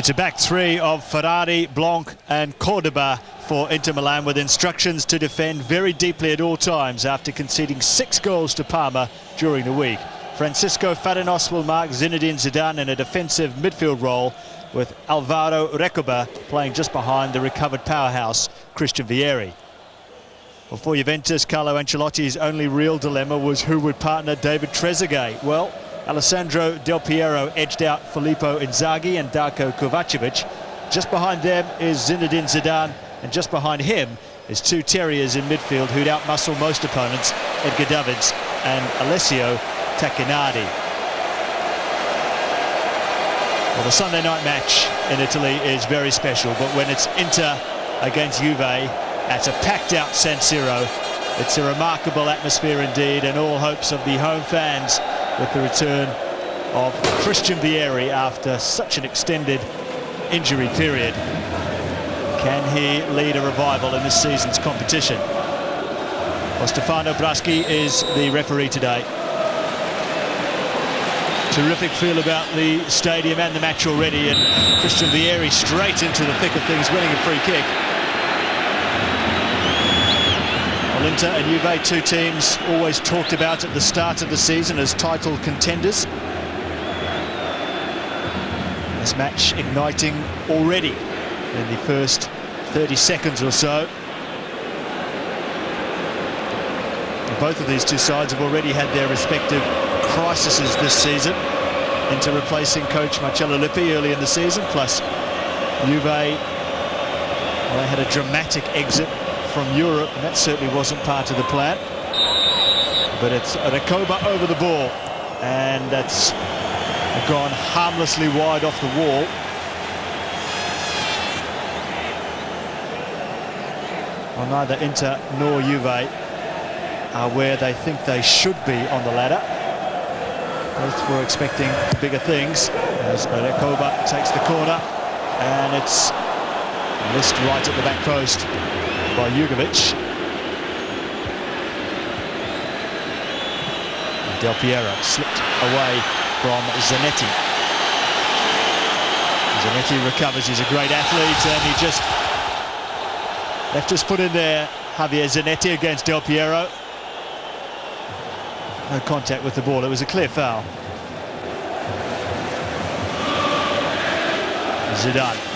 It's a back three of Ferrari, Blanc and Cordoba for Inter Milan, with instructions to defend very deeply at all times after conceding 6 goals to Parma during the week. Francisco Fariñas will mark Zinedine Zidane in a defensive midfield role, with Alvaro Recoba playing just behind the recovered powerhouse Christian Vieri. Well, for Juventus, Carlo Ancelotti's only real dilemma was who would partner David Trezeguet. Well, Alessandro Del Piero edged out Filippo Inzaghi and Darko Kovacevic. Just behind them is Zinedine Zidane, and just behind him is 2 terriers in midfield who'd outmuscle most opponents, Edgar Davids and Alessio Tacchinardi. Well, the Sunday night match in Italy is very special, but when it's Inter against Juve at a packed-out San Siro, it's a remarkable atmosphere indeed, and all hopes of the home fans with the return of Christian Vieri after such an extended injury period. Can he lead a revival in this season's competition? Well, Stefano Braschi is the referee today. Terrific feel about the stadium and the match already, and Christian Vieri straight into the thick of things, winning a free kick. Well, Inter and Juve, 2 teams always talked about at the start of the season as title contenders. This match igniting already in the first 30 seconds or so. And both of these 2 sides have already had their respective crises this season. Inter replacing coach Marcello Lippi early in the season, plus Juve, well, they had a dramatic exit from Europe, and that certainly wasn't part of the plan. But it's Recoba over the ball, and that's gone harmlessly wide off the wall. Well, neither Inter nor Juve are where they think they should be on the ladder. Both were expecting bigger things as Recoba takes the corner, and it's missed right at the back post by Jugovic. Del Piero slipped away from Zanetti. Zanetti recovers. He's a great athlete, and he just left his foot in there. Javier Zanetti against Del Piero. No contact with the ball. It was a clear foul. Zidane.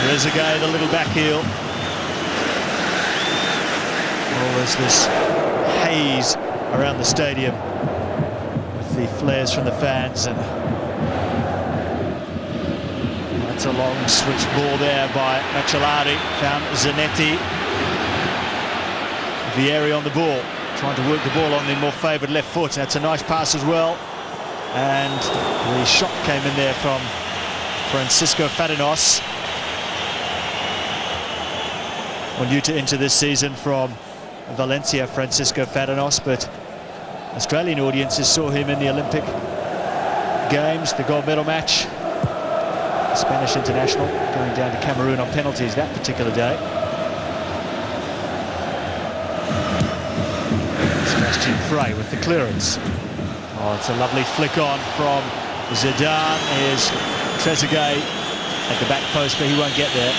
Trezeguet, the little back heel. Well, there's this haze around the stadium with the flares from the fans, and that's a long switch ball there by Macellari. Found Zanetti. Vieri on the ball, trying to work the ball on the more favoured left foot. That's a nice pass as well, and the shot came in there from Francisco Fariñas. Well, new to Inter this season from Valencia, Francisco Fariñas, but Australian audiences saw him in the Olympic Games, the gold medal match. The Spanish international going down to Cameroon on penalties that particular day. Sebastian Frey with the clearance. Oh, it's a lovely flick on from Zidane. Here's Trezeguet at the back post, but he won't get there.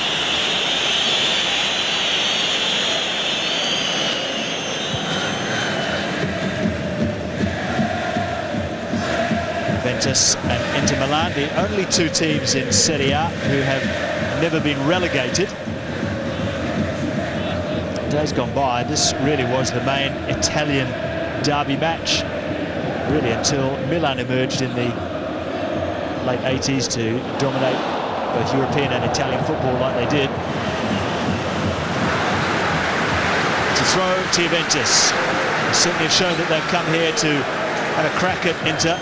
Juventus and Inter Milan, the only 2 teams in Serie A who have never been relegated. Days gone by, this really was the main Italian derby match, really, until Milan emerged in the late 80s to dominate both European and Italian football like they did. To throw to Juventus. They certainly have shown that they've come here to have a crack at Inter.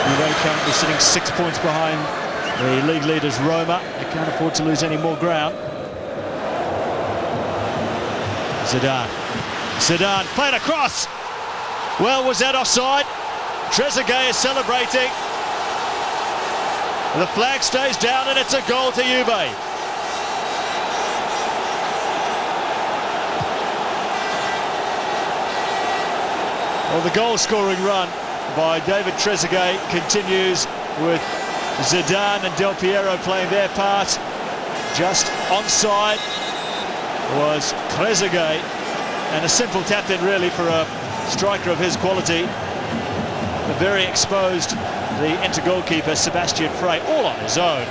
Juve currently sitting 6 points behind the league leaders Roma. They can't afford to lose any more ground. Zidane played across. Well, was that offside? Trezeguet is celebrating. The flag stays down, and it's a goal to Juve. Well, the goal-scoring run by David Trezeguet continues, with Zidane and Del Piero playing their part. Just onside was Trezeguet, and a simple tap in really for a striker of his quality. A very exposed, the Inter goalkeeper Sebastian Frey, all on his own.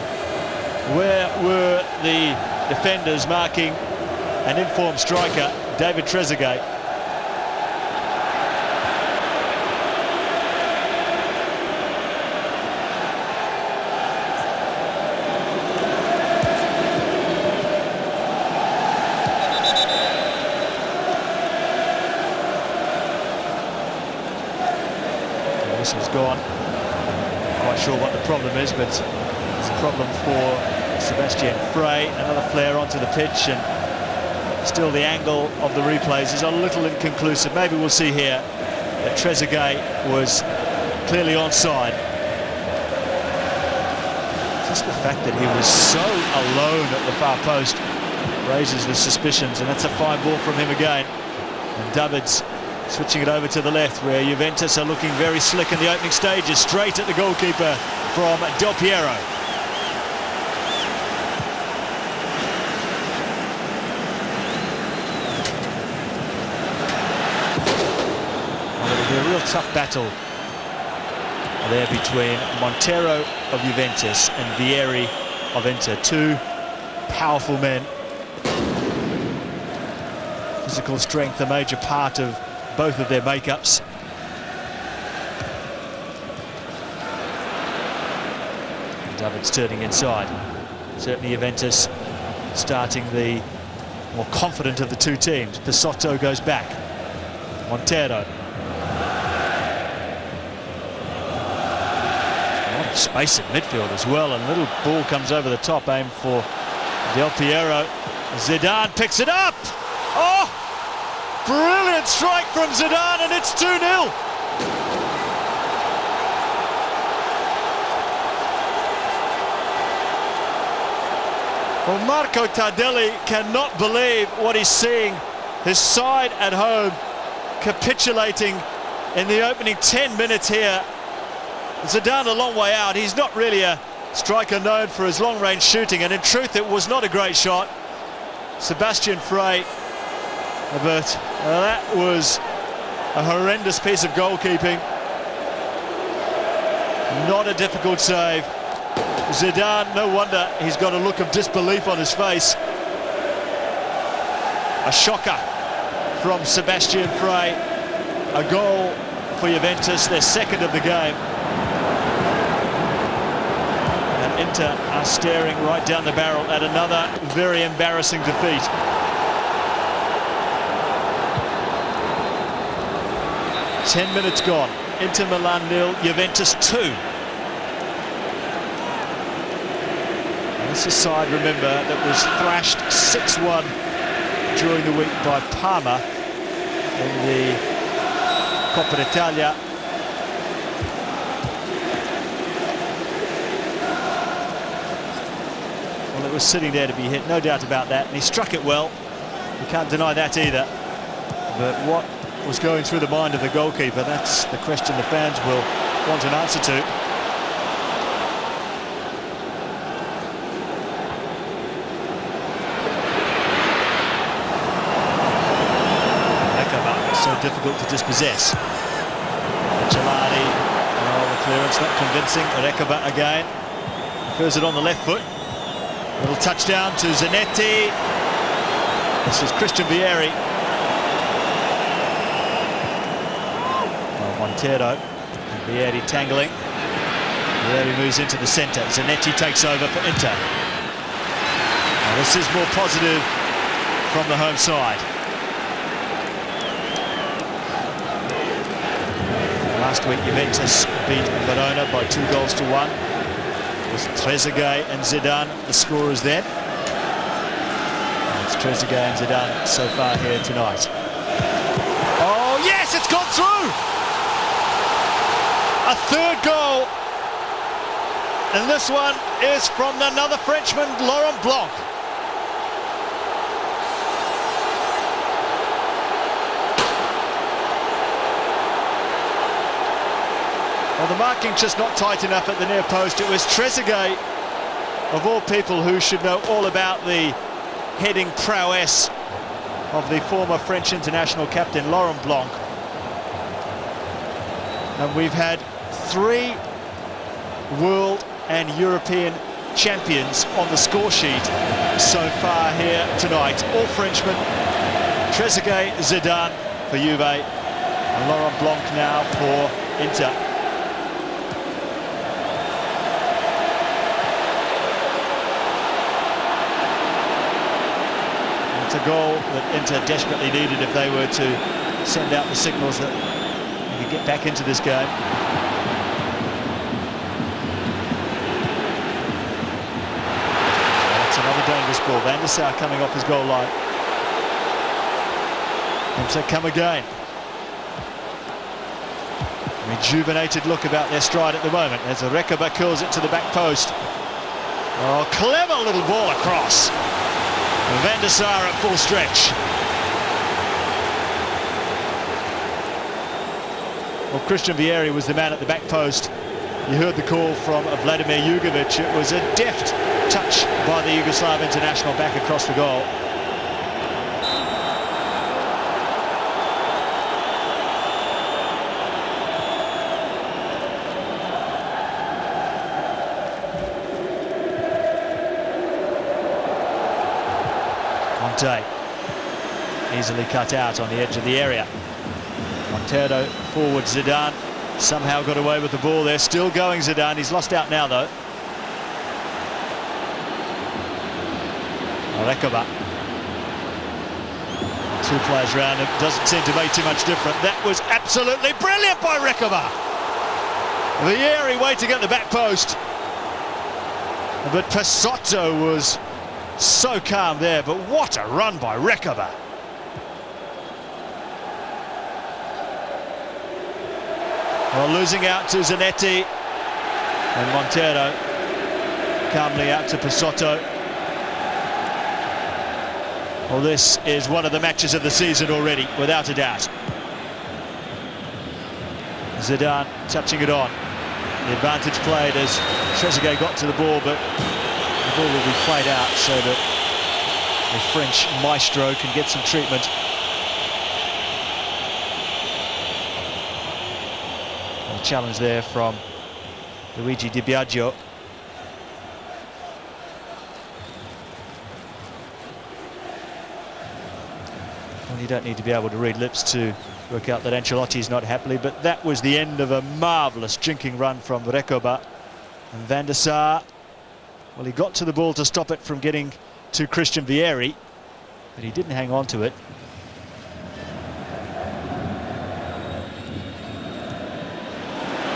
Where were the defenders marking an informed striker, David Trezeguet? This has gone. Not quite sure what the problem is, but it's a problem for Sebastian Frey. Another flare onto the pitch, and still the angle of the replays is a little inconclusive. Maybe we'll see here that Trezeguet was clearly onside. Just the fact that he was so alone at the far post raises the suspicions, and that's a fine ball from him again. And Davids switching it over to the left, where Juventus are looking very slick in the opening stages, straight at the goalkeeper from Del Piero. Well, it'll be a real tough battle there between Montero of Juventus and Vieri of Inter. Two powerful men. Physical strength a major part of both of their makeups. David's turning inside. Certainly Juventus starting the more confident of the two teams. Pessotto goes back. Montero. A lot of space in midfield as well. A little ball comes over the top, aimed for Del Piero. Zidane picks it up. Oh! Brilliant strike from Zidane, and it's 2-0. Well, Marco Tardelli cannot believe what he's seeing. His side at home capitulating in the opening 10 minutes here. Zidane a long way out. He's not really a striker known for his long-range shooting, and in truth it was not a great shot. Sebastian Frey, but that was a horrendous piece of goalkeeping. Not a difficult save. Zidane, no wonder he's got a look of disbelief on his face. A shocker from Sebastian Frey. A goal for Juventus, their second of the game. And Inter are staring right down the barrel at another very embarrassing defeat. Ten minutes gone. Inter Milan 0, Juventus 2. And this is a side, remember, that was thrashed 6-1 during the week by Parma in the Coppa d'Italia. Well, it was sitting there to be hit, no doubt about that, and he struck it well. You can't deny that either. But what was going through the mind of the goalkeeper? That's the question the fans will want an answer to. Ekaba, so difficult to dispossess. Celani, oh, the clearance not convincing. Ekaba again, throws it on the left foot. Little touchdown to Zanetti. This is Christian Vieri. Montero and Vieri tangling. Vieri moves into the centre. Zanetti takes over for Inter. Now this is more positive from the home side. Last week Juventus beat Verona by 2-1. It was Trezeguet and Zidane the scorers then. And it's Trezeguet and Zidane so far here tonight. Oh yes, it's gone through! A third goal, and this one is from another Frenchman, Laurent Blanc. Well, the marking just not tight enough at the near post. It was Trezeguet, of all people, who should know all about the heading prowess of the former French international captain Laurent Blanc. And we've had 3 world and European champions on the score sheet so far here tonight. All Frenchmen. Trezeguet, Zidane for Juve, and Laurent Blanc now for Inter. It's a goal that Inter desperately needed if they were to send out the signals that they could get back into this game. That's another dangerous ball. Van der Sar coming off his goal line. Inter come again. Rejuvenated look about their stride at the moment as Rekaba curls it to the back post. Oh, clever little ball across. Van der Sar at full stretch. Well, Christian Vieri was the man at the back post. You heard the call from Vladimir Jugovic. It was a deft touch by the Yugoslav international back across the goal. Easily cut out on the edge of the area. Montero forward, Zidane somehow got away with the ball there. Still going, Zidane. He's lost out now, though. Rekaba. 2 players round him. Doesn't seem to make too much difference. That was absolutely brilliant by Rekaba. Vieri waiting at the back post. But Pesotto was so calm there, but what a run by Rekaba. Well, losing out to Zanetti, and Montero calmly out to Pesotto. Well, this is one of the matches of the season already, without a doubt. Zidane touching it on. The advantage played as Trezeguet got to the ball, but the ball will be played out so that the French maestro can get some treatment. A challenge there from Luigi Di Biagio. Well, you don't need to be able to read lips to work out that Ancelotti's not happy, but that was the end of a marvellous jinking run from Rekaba. And Van der Sar, well, he got to the ball to stop it from getting to Christian Vieri, but he didn't hang on to it.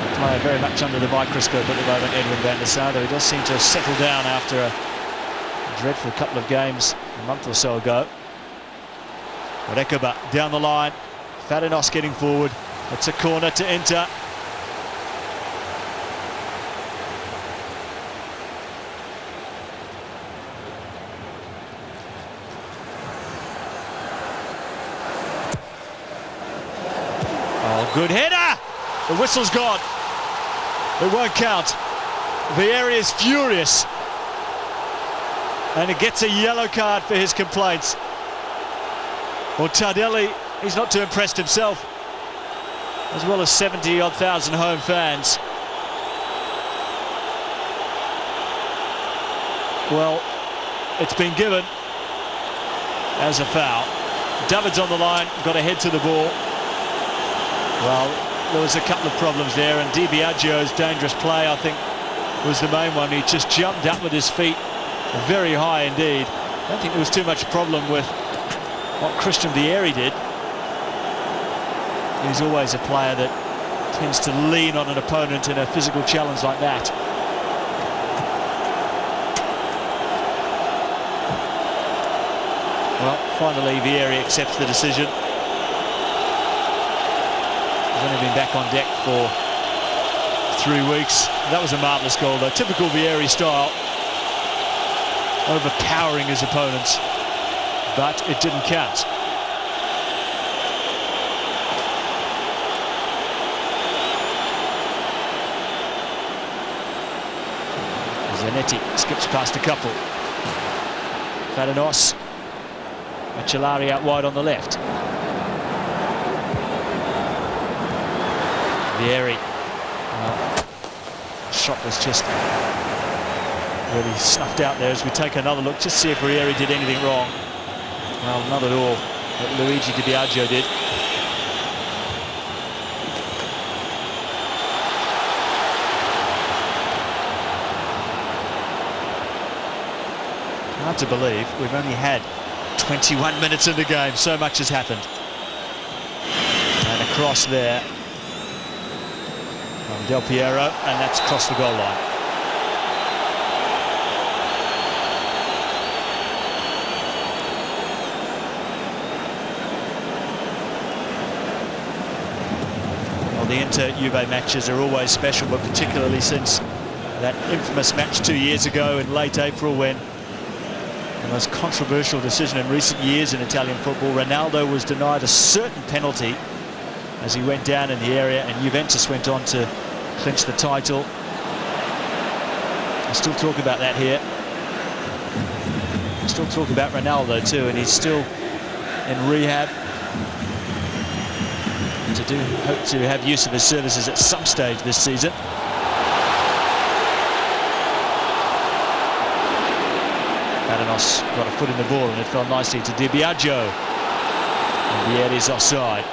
The player very much under the microscope at the moment, Edwin Van der Sar, though he does seem to have settled down after a dreadful couple of games a month or so ago. Rekaba down the line, Farinos getting forward. It's a corner to Inter. Oh, good header! The whistle's gone. It won't count. Vieri is furious. And it gets a yellow card for his complaints. Well, Tardelli, he's not too impressed himself, as well as 70-odd thousand home fans. Well, it's been given as a foul. David's on the line, got to head to the ball. Well, there was a couple of problems there, and Di Biagio's dangerous play, I think, was the main one. He just jumped up with his feet very high indeed. I don't think there was too much problem with what Christian Vieri did. He's always a player that tends to lean on an opponent in a physical challenge like that. Well, finally Vieri accepts the decision. He's only been back on deck for 3 weeks. That was a marvellous goal though. Typical Vieri style. Overpowering his opponents. But it didn't count. Zanetti skips past a couple. Fadanos. Macellari out wide on the left. Vieri. Shot was just really snuffed out there. As we take another look, just see if Vieri did anything wrong. Well, not at all. But Luigi Di Biagio did. Hard to believe we've only had 21 minutes in the game. So much has happened. And a cross there from Del Piero, and that's across the goal line. Well, the Inter-Juve matches are always special, but particularly since that infamous match 2 years ago in late April, when the most controversial decision in recent years in Italian football, Ronaldo was denied a certain penalty as he went down in the area, and Juventus went on to clinch the title. I still talk about that here. I still talk about Ronaldo too, and he's still in rehab. And hope to have use of his services at some stage this season. Fadanos got a foot in the ball, and it fell nicely to Di Biagio. And Vieri's offside.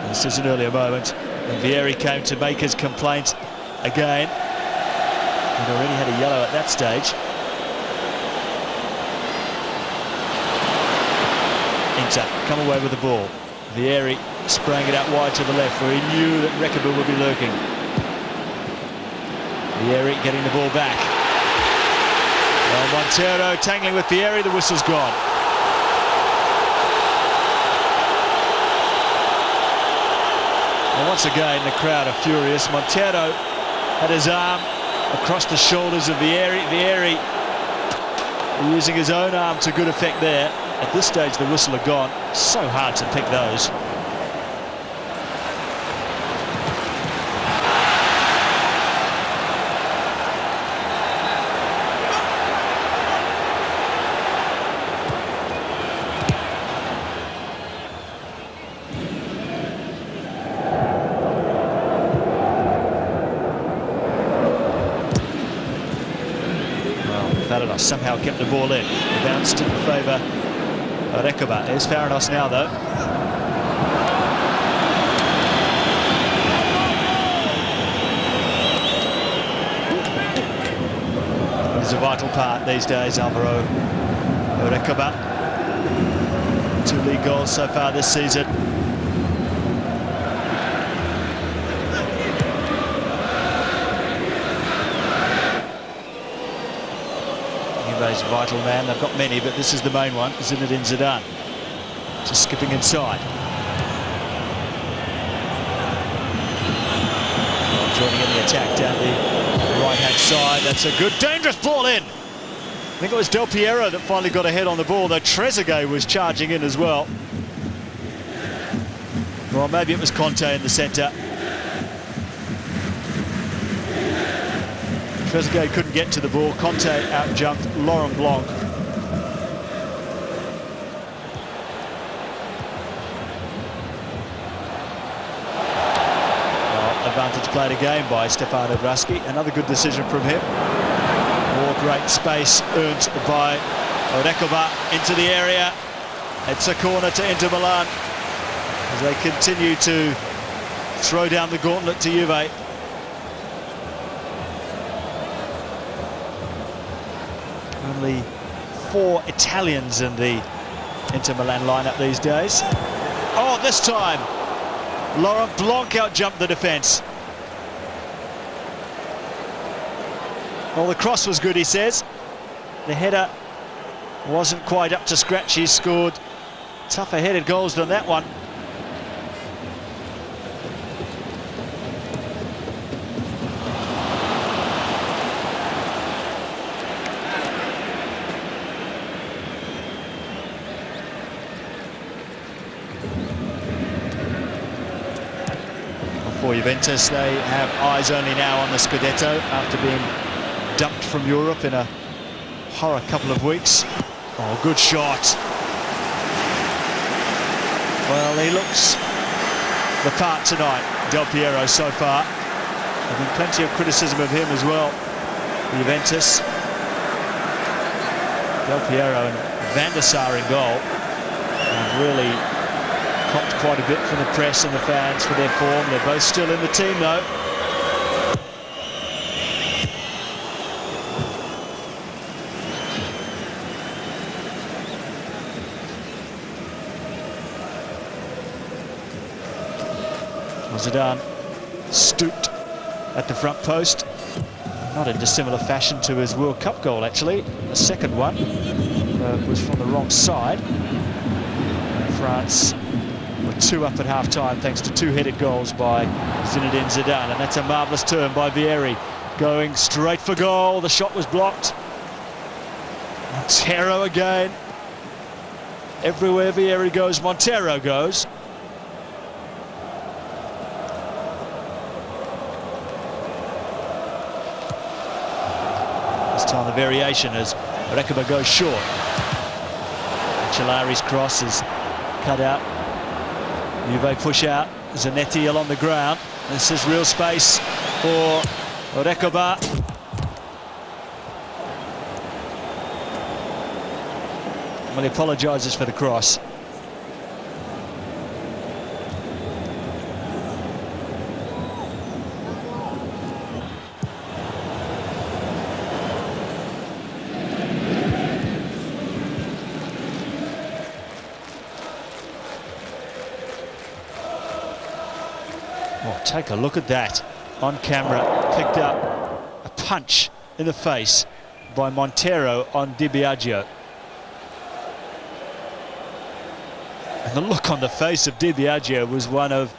This is an earlier moment when Vieri came to make his complaint again. He'd already had a yellow at that stage. Inter come away with the ball. Vieri spraying it out wide to the left, where he knew that Rekaba would be lurking. Vieri getting the ball back. Well, Montero tangling with Vieri, the whistle's gone. And once again, the crowd are furious. Montero had his arm across the shoulders of Vieri. Vieri using his own arm to good effect there. At this stage, the whistle had gone. So hard to pick those. Fadanos somehow kept the ball in. It bounced in favour of Rekaba. Here's Fadanos now, though. He's a vital part these days, Alvaro Rekaba. 2 league goals so far this season. Juve's vital man. They've got many, but this is the main one. Zinedine Zidane just skipping inside. Well, joining in the attack down the right-hand side. That's a good, dangerous ball in. I think it was Del Piero that finally got ahead on the ball, though Trezeguet was charging in as well. Well, maybe it was Conte in the centre. Trezeguet couldn't get to the ball. Conte out-jumped Laurent Blanc. Well, advantage played again by Stefano Braschi. Another good decision from him. More great space earned by Rekaba into the area. It's a corner to Inter Milan as they continue to throw down the gauntlet to Juve. Only 4 Italians in the Inter Milan lineup these days. Oh, this time Laurent Blanc out-jumped the defence. Well, the cross was good, he says. The header wasn't quite up to scratch. He scored tougher headed goals than that one. for Juventus. They have eyes only now on the Scudetto after being dumped from Europe in a horror couple of weeks. Oh, good shot. Well, he looks the part tonight, Del Piero, so far. There's been plenty of criticism of him as well, Juventus. Del Piero and Van der Sar in goal. And really copped quite a bit from the press and the fans for their form. They're both still in the team, though. Zidane stooped at the front post, not in dissimilar fashion to his World Cup goal, actually. The second one was from the wrong side. France were 2 up at half-time thanks to 2 headed goals by Zinedine Zidane, and that's a marvellous turn by Vieri, going straight for goal. The shot was blocked. Montero again. Everywhere Vieri goes, Montero goes. This time the variation as Recoba goes short. Ancelotti's cross is cut out. Juve push out. Zanetti along the ground. This is real space for Recoba. Well, he apologises for the cross. Oh, take a look at that. On camera, picked up a punch in the face by Montero on Di Biagio. And the look on the face of Di Biagio was one of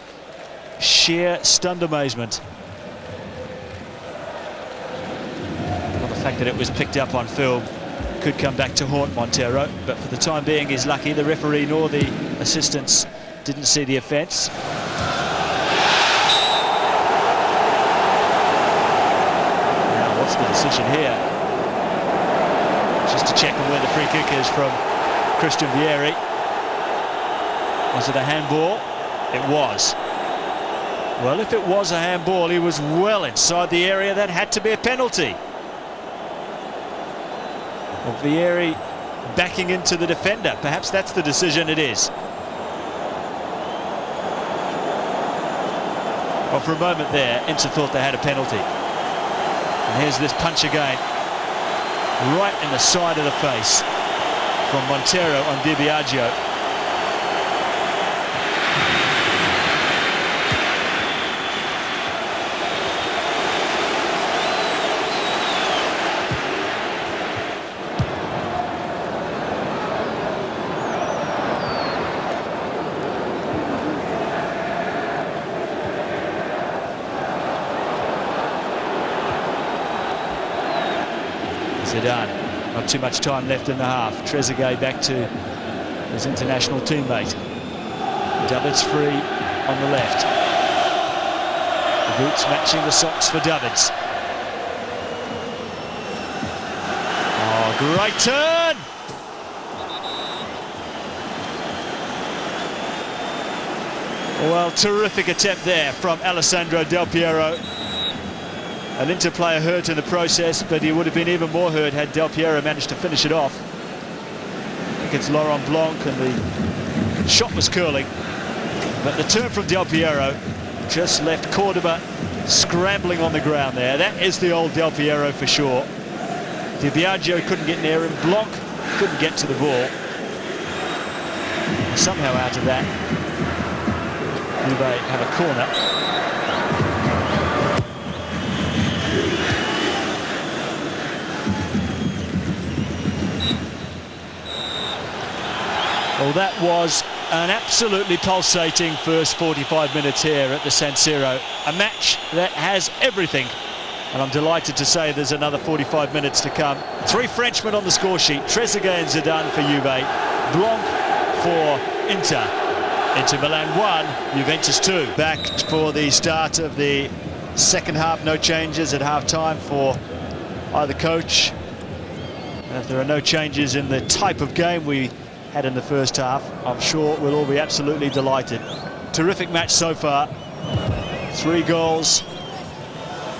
sheer stunned amazement. Well, the fact that it was picked up on film could come back to haunt Montero, but for the time being he's lucky the referee nor the assistants didn't see the offence. What's the decision here? Just to check on where the free kick is from Christian Vieri. Was it a handball? It was. Well, if it was a handball, he was well inside the area. That had to be a penalty. Well, Vieri backing into the defender. Perhaps that's the decision it is. Well, for a moment there, Inter thought they had a penalty. And here's this punch again, right in the side of the face from Montero on Di Biagio. Zidane, not too much time left in the half. Trezeguet back to his international teammate. Davids free on the left. The boots matching the socks for Davids. Oh, great turn! Well, terrific attempt there from Alessandro Del Piero. An Inter player hurt in the process, but he would have been even more hurt had Del Piero managed to finish it off. I think it's Laurent Blanc, and the shot was curling. But the turn from Del Piero just left Cordoba scrambling on the ground there. That is the old Del Piero for sure. Di Biagio couldn't get near him. Blanc couldn't get to the ball. Somehow out of that, Juve have a corner. Well, that was an absolutely pulsating first 45 minutes here at the San Siro. A match that has everything. And I'm delighted to say there's another 45 minutes to come. 3 Frenchmen on the score sheet. Trezeguet and Zidane for Juve. Blanc for Inter. Inter Milan 1, Juventus 2. Back for the start of the second half. No changes at half-time for either coach. And if there are no changes in the type of game we had in the first half, I'm sure we'll all be absolutely delighted. Terrific match so far. 3 goals.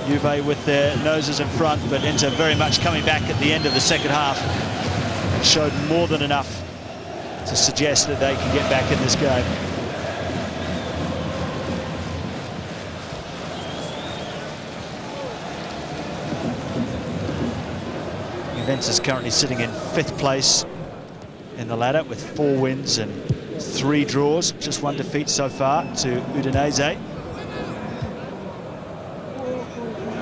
Juve with their noses in front, but Inter very much coming back at the end of the second half and showed more than enough to suggest that they can get back in this game. Juventus currently sitting in 5th place in the ladder with 4 wins and 3 draws, just 1 defeat so far to Udinese.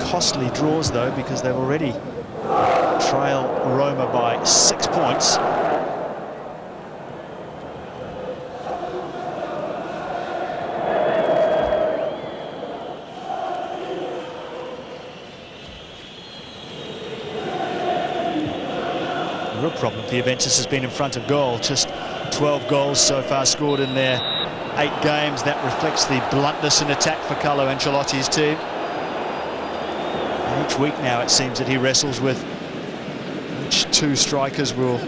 Costly draws though, because they've already trailed Roma by 6 points. The real problem for Juventus has been in front of goal. Just 12 goals so far scored in their 8 games. That reflects the bluntness in attack for Carlo Ancelotti's team. And each week now it seems that he wrestles with which 2 strikers will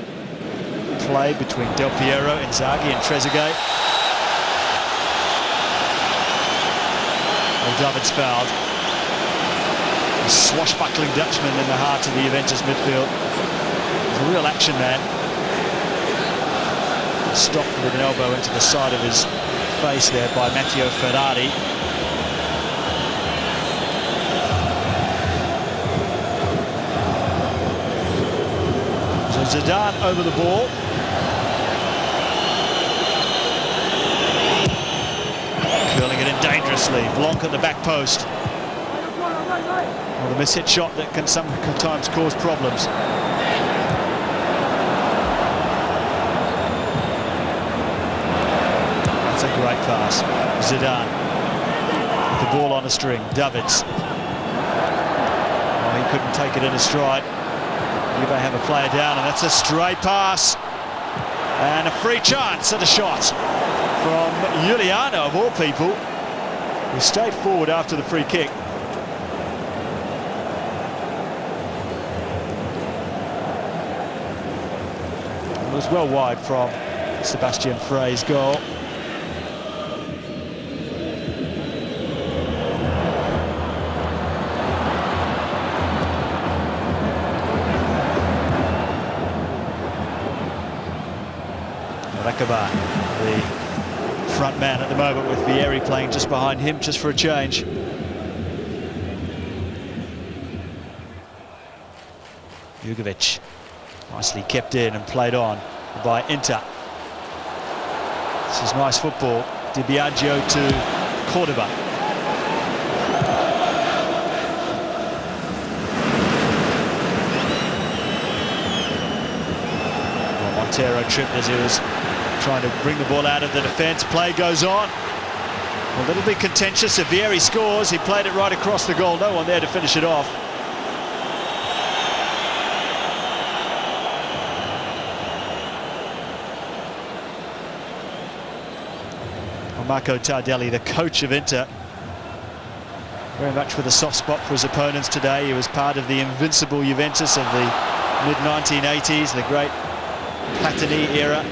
play between Del Piero, Inzaghi and Trezeguet. Well, David's fouled. A swashbuckling Dutchman in the heart of the Juventus midfield. He's a real action man. Stopped with an elbow into the side of his face there by Matteo Ferrari. So Zidane over the ball. Curling it in dangerously. Blanc at the back post. Well, the mishit shot that can sometimes cause problems. That's a great pass. Zidane with the ball on a string. Davids. Oh, he couldn't take it in a stride. Juve have a player down, and that's a stray pass. And a free chance at a shot from Giuliano, of all people, who stayed forward after the free kick. It was well wide from Sebastian Frey's goal. Recoba, the front man at the moment, with Vieri playing just behind him, just for a change. Jugovic nicely kept in and played on by Inter. This is nice football. Di Biagio to Cordoba. Well, Montero tripped as he was trying to bring the ball out of the defence. Play goes on. A little bit contentious. If Vieri scores, he played it right across the goal. No one there to finish it off. Marco Tardelli, the coach of Inter, very much with a soft spot for his opponents today. He was part of the invincible Juventus of the mid-1980s, the great Platini era.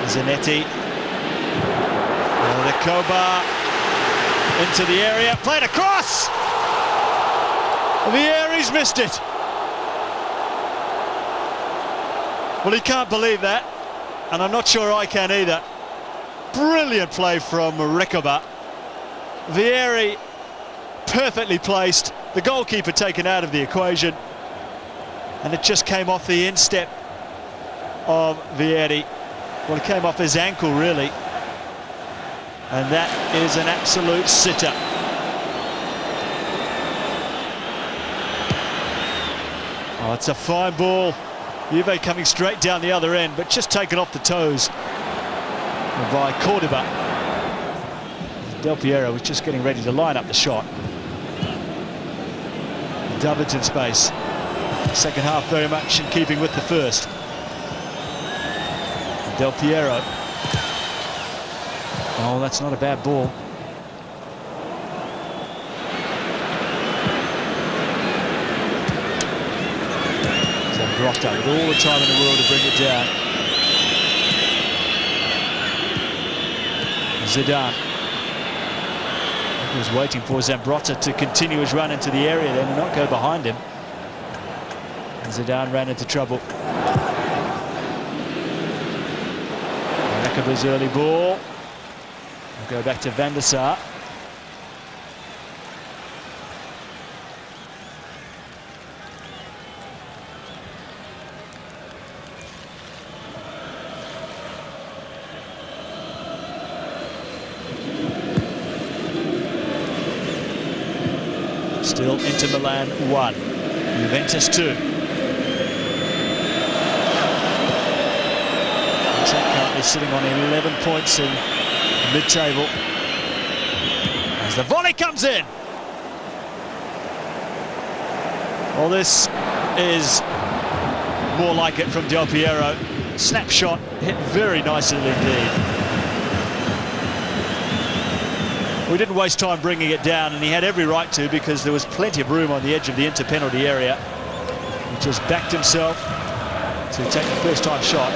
Zanetti, Recoba into the area, played across. Vieri's missed it. Well, he can't believe that, and I'm not sure I can either. Brilliant play from Recoba. Vieri perfectly placed, the goalkeeper taken out of the equation, and it just came off the instep of Vieri. Well, it came off his ankle, really, and that is an absolute sitter. Oh, it's a fine ball. Juve coming straight down the other end, but just taken off the toes by Cordoba. Del Piero was just getting ready to line up the shot. Davids in space. Second half very much in keeping with the first. Del Piero. Oh, that's not a bad ball. Zambrota with all the time in the world to bring it down. Zidane. He was waiting for Zambrota to continue his run into the area then and not go behind him. And Zidane ran into trouble. Rakaba's early ball. We'll go back to Van der Sar. Still Inter Milan 1, Juventus 2. Currently sitting on 11 points in mid-table. As the volley comes in. Well, this is more like it from Del Piero. Snapshot, hit very nicely indeed. We didn't waste time bringing it down, and he had every right to, because there was plenty of room on the edge of the Inter penalty area. He just backed himself to take the first-time shot.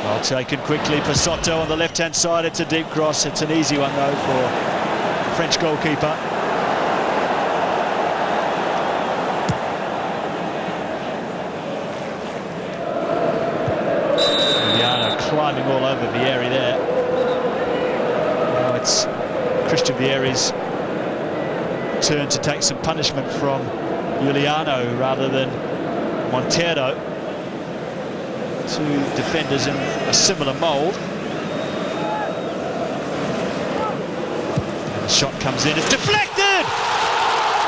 Well taken quickly, Pasotto on the left-hand side. It's a deep cross. It's an easy one, though, for the French goalkeeper. Climbing all over Vieri there. Now it's Christian Vieri's turn to take some punishment from Giuliano rather than Montero. Two defenders in a similar mould. And the shot comes in, it's deflected!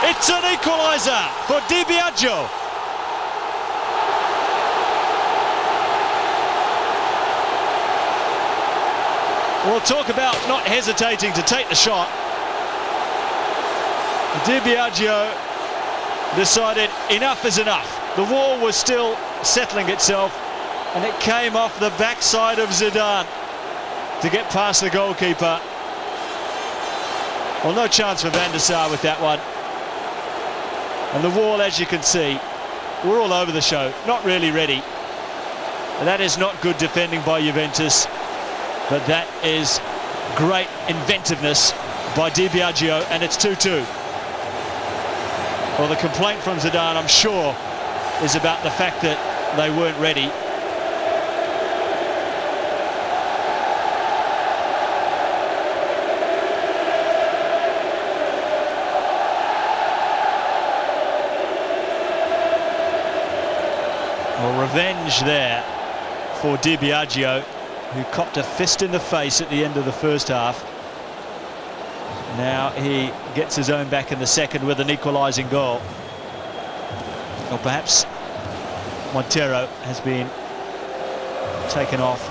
It's an equaliser for Di Biagio. We'll talk about not hesitating to take the shot. Di Biagio decided enough is enough. The wall was still settling itself, and it came off the backside of Zidane to get past the goalkeeper. Well, no chance for Van der Sar with that one. And the wall, as you can see, we're all over the show, not really ready. And that is not good defending by Juventus. But that is great inventiveness by Di Biagio, and it's 2-2. Well, the complaint from Zidane, I'm sure, is about the fact that they weren't ready. Well, revenge there for Di Biagio, who copped a fist in the face at the end of the first half. Now he gets his own back in the second with an equalising goal. Or perhaps Montero has been taken off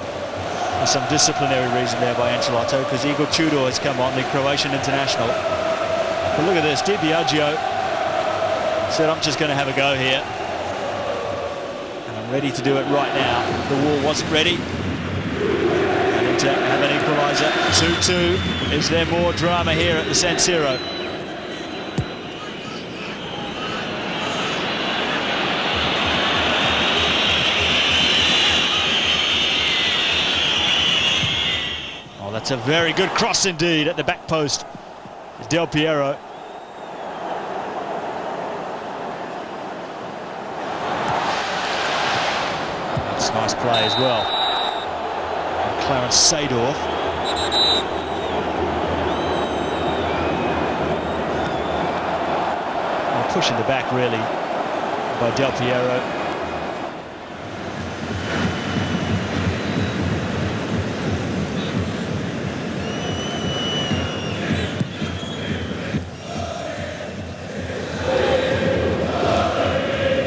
for some disciplinary reason there by Ancelotti, because Igor Tudor has come on, the Croatian international. But look at this, Di Biagio said, I'm just going to have a go here. And I'm ready to do it right now. The wall wasn't ready. And to have an equaliser, 2-2. Is there more drama here at the San Siro? Oh, that's a very good cross indeed at the back post. Del Piero. That's nice play as well. Clarence Seedorf. Well, pushing the back really by Del Piero.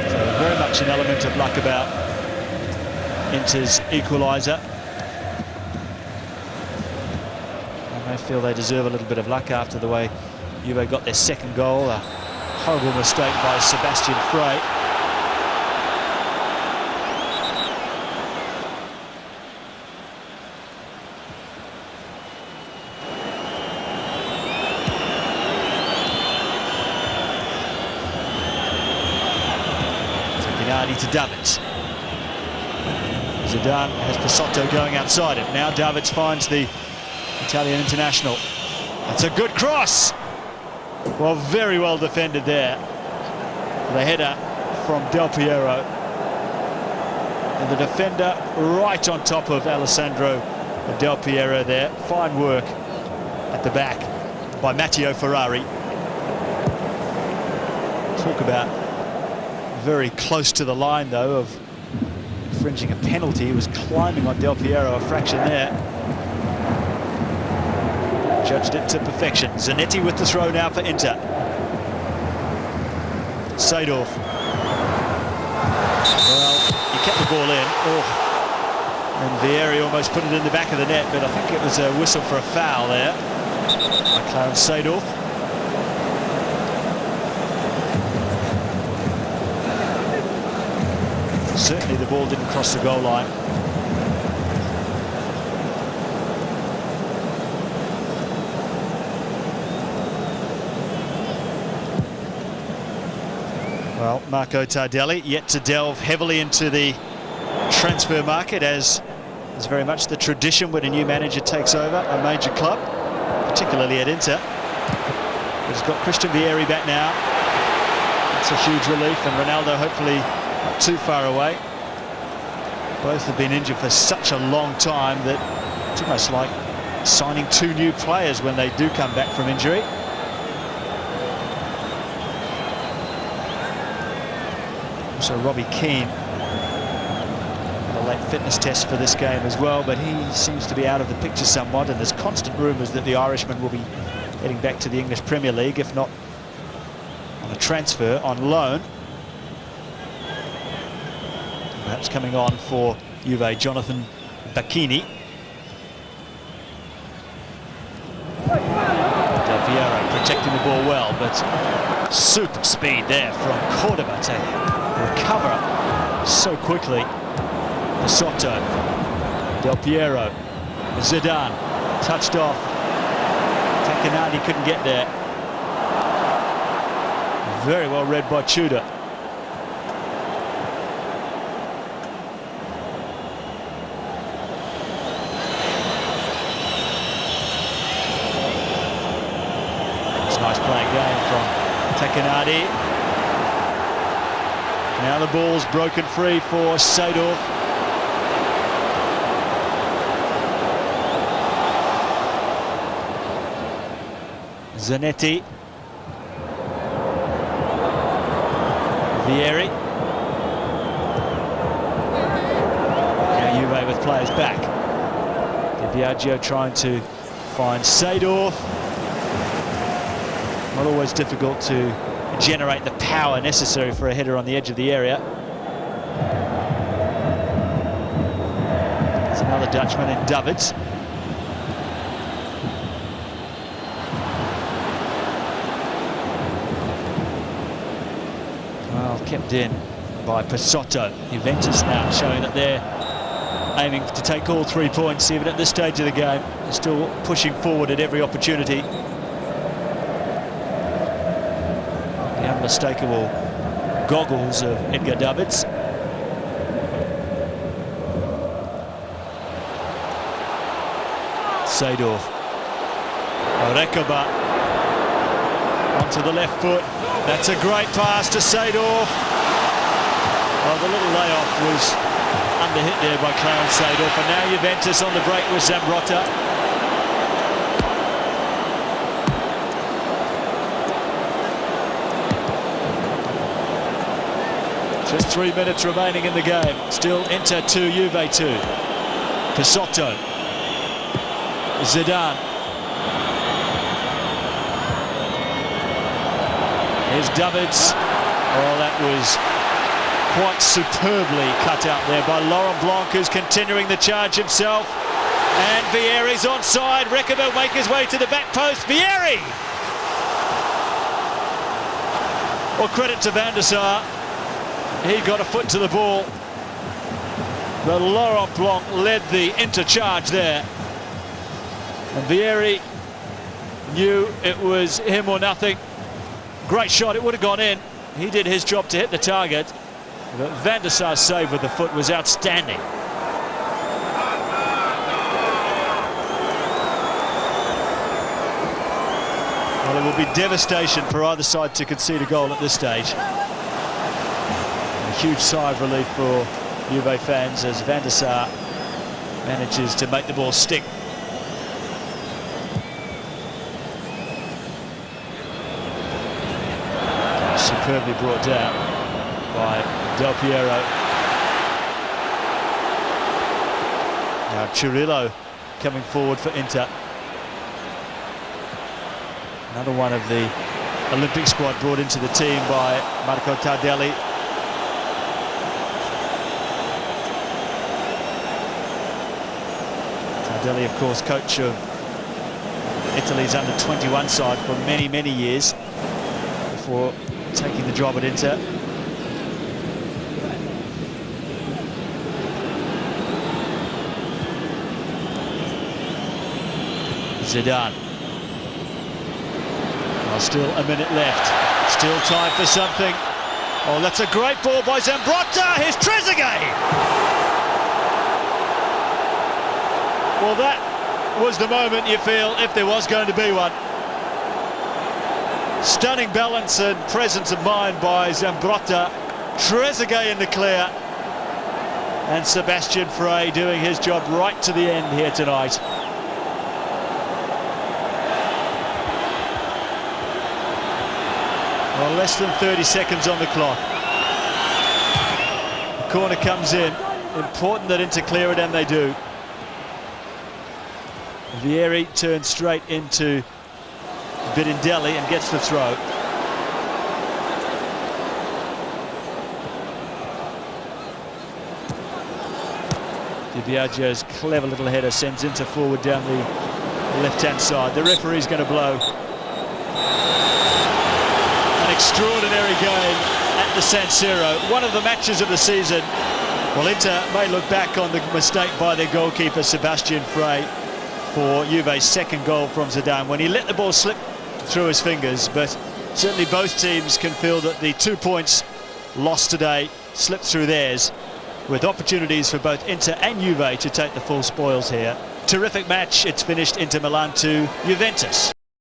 So very much an element of luck about Inter's equaliser. I feel they deserve a little bit of luck after the way Juve got their second goal. A horrible mistake by Sebastian Frey. To Davids. Zidane has Pisotto going outside it. Now Davids finds the Italian international. That's a good cross. Well, very well defended there. The header from Del Piero. And the defender right on top of Alessandro Del Piero there. Fine work at the back by Matteo Ferrari. Talk about very close to the line, though, of infringing a penalty. He was climbing on Del Piero a fraction there. Judged it to perfection. Zanetti with the throw now for Inter. Seedorf. Well, he kept the ball in. Oh. And Vieri almost put it in the back of the net, but I think it was a whistle for a foul there by Clarence Seedorf. Certainly the ball didn't cross the goal line. Well, Marco Tardelli yet to delve heavily into the transfer market, as is very much the tradition when a new manager takes over a major club, particularly at Inter. He's got Christian Vieri back now. That's a huge relief, and Ronaldo hopefully not too far away. Both have been injured for such a long time that it's almost like signing two new players when they do come back from injury. So Robbie Keane had a late fitness test for this game as well, but he seems to be out of the picture somewhat, and there's constant rumours that the Irishman will be heading back to the English Premier League, if not on a transfer, on loan. Perhaps coming on for Juve, Jonathan Bacchini. Del Piero protecting the ball well, but super speed there from Cordoba to recover so quickly. Pisotto, Del Piero, Zidane touched off. Takanadi couldn't get there. Very well read by Tudor. Nice playing game from Takanadi. Now the ball's broken free for Seedorf. Zanetti. Vieri. Now Juve with players back. Di Biagio trying to find Seedorf. Not always difficult to generate the power necessary for a header on the edge of the area. There's another Dutchman in Davids. Well, kept in by Pisotto. Juventus now showing that they're aiming to take all 3 points, even at this stage of the game. They're still pushing forward at every opportunity. The unmistakable goggles of Edgar Davids. Seedorf. Orekaba onto the left foot. That's a great pass to Seedorf. Oh, the little layoff was under-hit there by Clarence Seedorf, and now Juventus on the break with Zambrotta. Just 3 minutes remaining in the game. Still Inter 2, Juve 2. Pisotto. Zidane. Here's Davids. Oh, that was quite superbly cut out there by Laurent Blanc, who's continuing the charge himself. And Vieri's onside. Recca will make his way to the back post. Vieri! Well, credit to Van der Sar. He got a foot to the ball. The Laurent Blanc led the intercharge there. And Vieri knew it was him or nothing. Great shot, it would have gone in. He did his job to hit the target. But Van der Sar's save with the foot was outstanding. Well, it will be devastation for either side to concede a goal at this stage. A huge sigh of relief for Juve fans as Van der Sar manages to make the ball stick. Superbly brought down by Del Piero. Now Cirillo coming forward for Inter. Another one of the Olympic squad brought into the team by Marco Tardelli. Tardelli, of course, coach of Italy's under-21 side for many, many years before taking the job at Inter. Zidane. Well, still a minute left. Still time for something. Oh, that's a great ball by Zambrotta. Here's Trezeguet. Well, that was the moment you feel if there was going to be one. Stunning balance and presence of mind by Zambrotta. Trezeguet in the clear. And Sebastian Frey doing his job right to the end here tonight. Well, less than 30 seconds on the clock. The corner comes in. Important that Inter clear it, and they do. Vieri turns straight into Birindelli and gets the throw. Di Biagio's clever little header sends Inter forward down the left-hand side. The referee's going to blow. An extraordinary game at the San Siro. One of the matches of the season. Well, Inter may look back on the mistake by their goalkeeper, Sebastian Frey, for Juve's second goal from Zidane, when he let the ball slip through his fingers. But certainly both teams can feel that the 2 points lost today slipped through theirs, with opportunities for both Inter and Juve to take the full spoils here. Terrific match. It's finished Inter Milan 2, Juventus